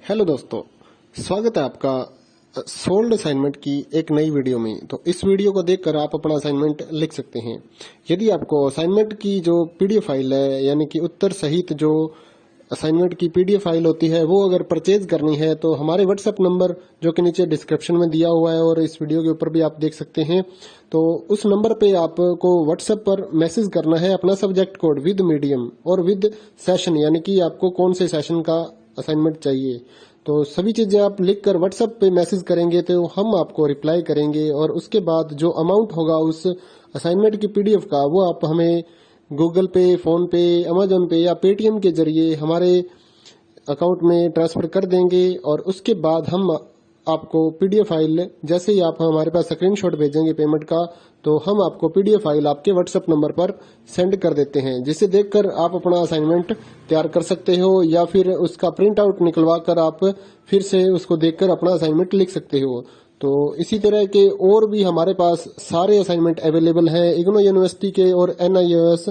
Hello दोस्तों, स्वागत है आपका सोल्ड असाइनमेंट की एक नई वीडियो में। तो इस वीडियो को देखकर आप अपना असाइनमेंट लिख सकते हैं। यदि आपको असाइनमेंट की जो पीडीएफ फाइल है, यानी कि उत्तर सहित जो असाइनमेंट की पीडीएफ फाइल होती है, वो अगर परचेज करनी है तो हमारे व्हाट्सएप नंबर जो कि नीचे डिस्क्रिप्शन में दिया हुआ है और इस वीडियो के ऊपर भी आप देख सकते हैं, तो उस नंबर पे आपको व्हाट्सएप पर मैसेज करना है अपना सब्जेक्ट कोड विद मीडियम और विद सेशन, यानी कि आपको कौन से सेशन का असाइनमेंट चाहिए। तो सभी चीजें आप लिखकर व्हाट्सएप पे मैसेज करेंगे तो हम आपको रिप्लाई करेंगे और उसके बाद जो अमाउंट होगा उस असाइनमेंट की पीडीएफ का, वो आप हमें गूगल पे, फोन पे, अमेजोन पे या पेटीएम के जरिए हमारे अकाउंट में ट्रांसफर कर देंगे। और उसके बाद हम आपको पीडीएफ फाइल, जैसे ही आप हमारे पास स्क्रीनशॉट भेजेंगे पेमेंट का, तो हम आपको पीडीएफ फाइल आपके व्हाट्सएप नंबर पर सेंड कर देते हैं, जिसे देखकर आप अपना असाइनमेंट तैयार कर सकते हो या फिर उसका प्रिंट आउट निकलवा कर आप फिर से उसको देखकर अपना असाइनमेंट लिख सकते हो। तो इसी तरह के और भी हमारे पास सारे असाइनमेंट अवेलेबल हैं। इग्नो यूनिवर्सिटी के और NIOS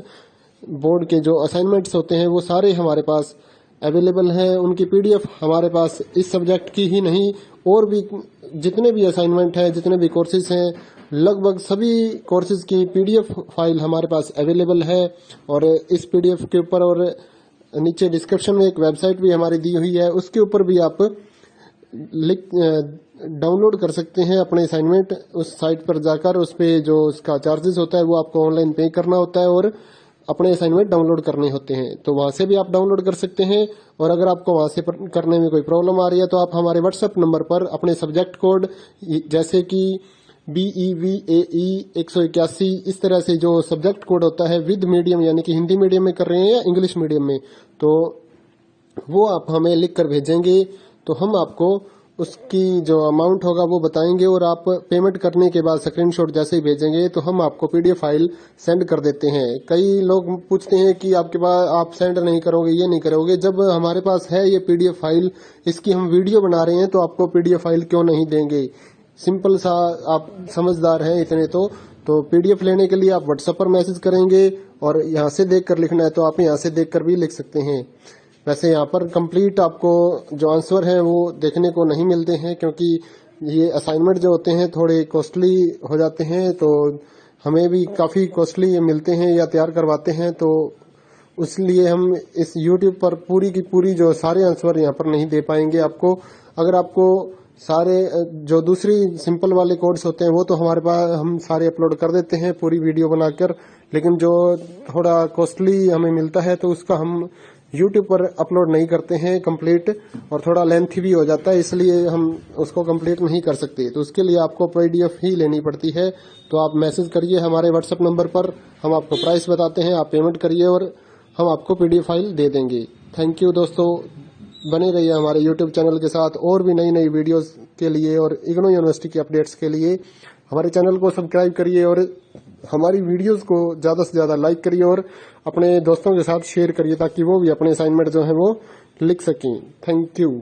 बोर्ड के जो असाइनमेंट्स होते हैं वो सारे हमारे पास अवेलेबल हैं। उनकी पीडीएफ हमारे पास इस सब्जेक्ट की ही नहीं, और भी जितने भी असाइनमेंट हैं, जितने भी कोर्सेज हैं, लगभग सभी कोर्सेज की पीडीएफ फाइल हमारे पास अवेलेबल है। और इस पीडीएफ के ऊपर और नीचे डिस्क्रिप्शन में एक वेबसाइट भी हमारी दी हुई है, उसके ऊपर भी आप डाउनलोड कर सकते हैं अपने असाइनमेंट। उस साइट पर जाकर उस पे जो उसका चार्जेस होता है वो आपको ऑनलाइन पे करना होता है और अपने असाइनमेंट डाउनलोड करने होते हैं। तो वहां से भी आप डाउनलोड कर सकते हैं। और अगर आपको वहां से करने में कोई प्रॉब्लम आ रही है तो आप हमारे व्हाट्सएप नंबर पर अपने सब्जेक्ट कोड, जैसे कि BEVAE 181, इस तरह से जो सब्जेक्ट कोड होता है विद मीडियम, यानी कि हिंदी मीडियम में कर रहे हैं या इंग्लिश मीडियम में, तो वो आप हमें लिख कर भेजेंगे तो हम आपको उसकी जो अमाउंट होगा वो बताएंगे। और आप पेमेंट करने के बाद स्क्रीनशॉट जैसे ही भेजेंगे तो हम आपको पीडीएफ फाइल सेंड कर देते हैं। कई लोग पूछते हैं कि आपके पास आप सेंड नहीं करोगे, ये नहीं करोगे। जब हमारे पास है ये पीडीएफ फाइल, इसकी हम वीडियो बना रहे हैं, तो आपको पीडीएफ फाइल क्यों नहीं देंगे। सिंपल सा, आप समझदार हैं इतने तो पीडीएफ लेने के लिए आप व्हाट्सएप पर मैसेज करेंगे और यहाँ से देख कर लिखना है तो आप यहाँ से देख कर भी लिख सकते हैं। वैसे यहाँ पर कंप्लीट आपको जो आंसर है वो देखने को नहीं मिलते हैं, क्योंकि ये असाइनमेंट जो होते हैं थोड़े कॉस्टली हो जाते हैं, तो हमें भी काफी कॉस्टली मिलते हैं या तैयार करवाते हैं। तो इसलिए हम इस YouTube पर पूरी की पूरी जो सारे आंसर यहाँ पर नहीं दे पाएंगे आपको। अगर आपको सारे जो दूसरी सिंपल वाले कोड्स होते हैं वो तो हमारे पास हम सारे अपलोड कर देते हैं पूरी वीडियो बनाकर, लेकिन जो थोड़ा कॉस्टली हमें मिलता है तो उसका हम YouTube पर अपलोड नहीं करते हैं कंप्लीट, और थोड़ा लेंथी भी हो जाता है, इसलिए हम उसको कंप्लीट नहीं कर सकते। तो उसके लिए आपको पीडीएफ ही लेनी पड़ती है। तो आप मैसेज करिए हमारे व्हाट्सएप नंबर पर, हम आपको प्राइस बताते हैं, आप पेमेंट करिए और हम आपको पीडीएफ फाइल दे देंगे। थैंक यू दोस्तों, बने रहिए हमारे YouTube चैनल के साथ और भी नई नई वीडियोस के लिए और इग्नो यूनिवर्सिटी की अपडेट्स के लिए हमारे चैनल को सब्सक्राइब करिए और हमारी वीडियोस को ज्यादा से ज्यादा लाइक करिए और अपने दोस्तों के साथ शेयर करिए, ताकि वो भी अपने असाइनमेंट जो है वो लिख सकें। Thank you.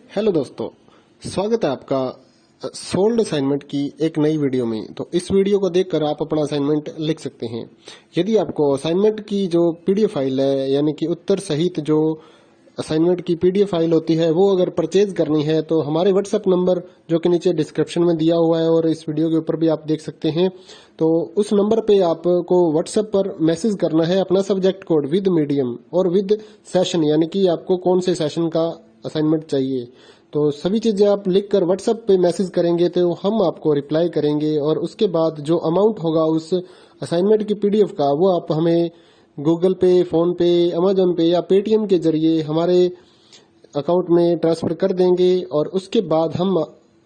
हेलो दोस्तों, स्वागत है आपका सोल्ड असाइनमेंट की एक नई वीडियो में। तो इस वीडियो को देखकर आप अपना असाइनमेंट लिख सकते हैं। यदि आपको असाइनमेंट की जो पीडीएफ फाइल है, यानी कि उत्तर सहित जो असाइनमेंट की पीडीएफ फाइल होती है, वो अगर परचेज करनी है तो हमारे व्हाट्सएप नंबर जो कि नीचे डिस्क्रिप्शन में दिया हुआ है और इस वीडियो के ऊपर भी आप देख सकते हैं, तो उस नंबर पे आपको व्हाट्सएप पर मैसेज करना है अपना सब्जेक्ट कोड विद मीडियम और विद सेशन, यानी कि आपको कौन से सेशन का असाइनमेंट चाहिए। तो सभी चीजें आप लिखकर व्हाट्सएप पे मैसेज करेंगे तो हम आपको रिप्लाई करेंगे और उसके बाद जो अमाउंट होगा उस असाइनमेंट की पीडीएफ का, वो आप हमें गूगल पे, फोन पे, अमेजोन पे या पेटीएम के जरिए हमारे अकाउंट में ट्रांसफर कर देंगे। और उसके बाद हम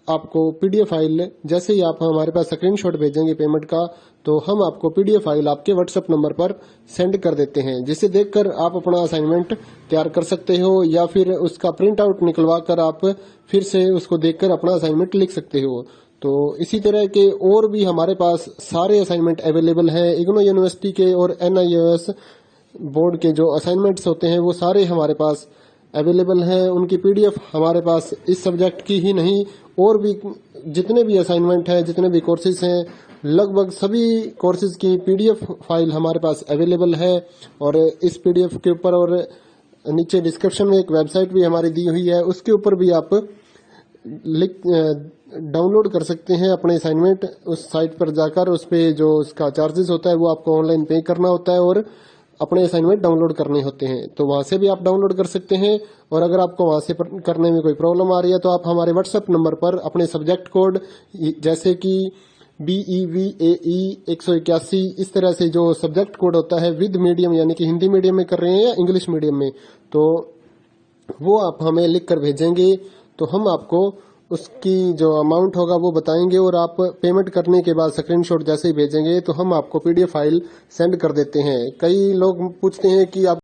आपको पीडीएफ फाइल, जैसे ही आप हमारे पास स्क्रीनशॉट भेजेंगे पेमेंट का, तो हम आपको पीडीएफ फाइल आपके व्हाट्सएप नंबर पर सेंड कर देते हैं, जिसे देखकर आप अपना असाइनमेंट तैयार कर सकते हो या फिर उसका प्रिंट आउट निकलवा कर आप फिर से उसको देखकर अपना असाइनमेंट लिख सकते हो। तो इसी तरह के और भी हमारे पास सारे असाइनमेंट अवेलेबल हैं। इग्नो यूनिवर्सिटी के और NIOS बोर्ड के जो असाइनमेंट्स होते हैं वो सारे हमारे पास अवेलेबल हैं। उनकी पीडीएफ हमारे पास इस सब्जेक्ट की ही नहीं, और भी जितने भी असाइनमेंट हैं, जितने भी कोर्सेज हैं, लगभग सभी कोर्सेज की पीडीएफ फाइल हमारे पास अवेलेबल है। और इस पीडीएफ के ऊपर और नीचे डिस्क्रिप्शन में एक वेबसाइट भी हमारी दी हुई है, उसके ऊपर भी आप डाउनलोड कर सकते हैं अपने असाइनमेंट। उस साइट पर जाकर उस पे जो उसका चार्जेस होता है वो आपको ऑनलाइन पे करना होता है और अपने असाइनमेंट डाउनलोड करने होते हैं, तो वहां से भी आप डाउनलोड कर सकते हैं। और अगर आपको वहां से करने में कोई प्रॉब्लम आ रही है तो आप हमारे व्हाट्सएप नंबर पर अपने सब्जेक्ट कोड जैसे कि BEVAE 181 इस तरह से जो सब्जेक्ट कोड होता है विद मीडियम, यानी कि हिंदी मीडियम में कर रहे हैं या इंग्लिश मीडियम में, तो वो आप हमें लिख कर भेजेंगे तो हम आपको उसकी जो अमाउंट होगा वो बताएंगे, और आप पेमेंट करने के बाद स्क्रीनशॉट जैसे ही भेजेंगे तो हम आपको पीडीएफ फाइल सेंड कर देते हैं। कई लोग पूछते हैं कि आप